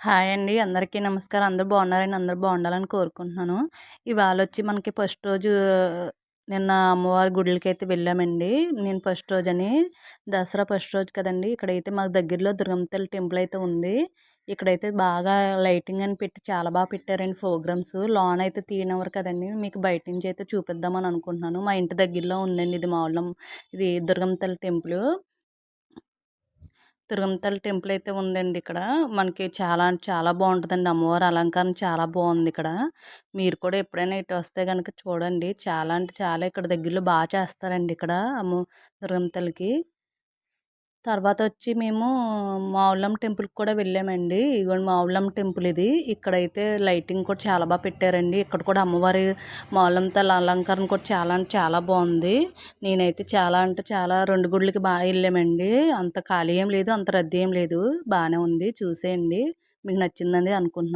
Hi అండి. అందరికీ నమస్కారం. అందరూ బాగున్నారండి? అందరూ బాగుండాలని కోరుకుంటున్నాను. ఇవాళొచ్చి మనకి ఫస్ట్ రోజు నిన్న అమ్మవారి గుడులకైతే వెళ్ళామండి. నేను ఫస్ట్ రోజని దసరా ఫస్ట్ రోజు కదండీ! ఇక్కడైతే మాకు దగ్గరలో దుర్గమ్మ తల్లి టెంపుల్ అయితే ఉంది. ఇక్కడైతే బాగా లైటింగ్ అని పెట్టి చాలా పెట్టారండి ప్రోగ్రామ్స్. లోనైతే తీయనివ్వరు కదండీ! మీకు బయట నుంచి అయితే చూపిద్దామని అనుకుంటున్నాను. మా ఇంటి దగ్గరలో ఉందండి ఇది మావులం ఇది దుర్గమ్మ తల్లి టెంపులు. దుర్గమ్మ తల్లి టెంపుల్ అయితే ఉందండి ఇక్కడ. మనకి చాలా అంటే చాలా బావుంటదండి. అమ్మవారి అలంకరణ చాలా బావుందిక్కడ. మీరు కూడా ఎప్పుడైనా ఇటు వస్తే గనక చూడండి. చాలా అంటే చాలా ఇక్కడ దగ్గరలో చేస్తారండి ఇక్కడ దుర్గమ్మ తల్లికి. తర్వాతొచ్చి మేము మావుళ్ళమ్మ టెంపుల్‌కి కూడా వెళ్ళామండి. ఇగోండి మావుళ్ళమ్మ టెంపుల్ ఇది. ఇక్కడైతే లైటింగ్ కూడా చాలా పెట్టారండి. ఇక్కడ కూడా అమ్మవారి మావుళ్ళమ్మ తల్లి అలంకరణ కూడా చాలా అంటే చాలా బావుంది. నేనైతే చాలా అంటే చాలా 2 గుడులకి ఎళ్ళామండి. అంత ఖాళీ ఏం లేదు. అంత రద్దీ ఏం లేదు. బానే ఉంది. చూసేయండి. మీకు నచ్చిందని అనుకుంటున్నాను.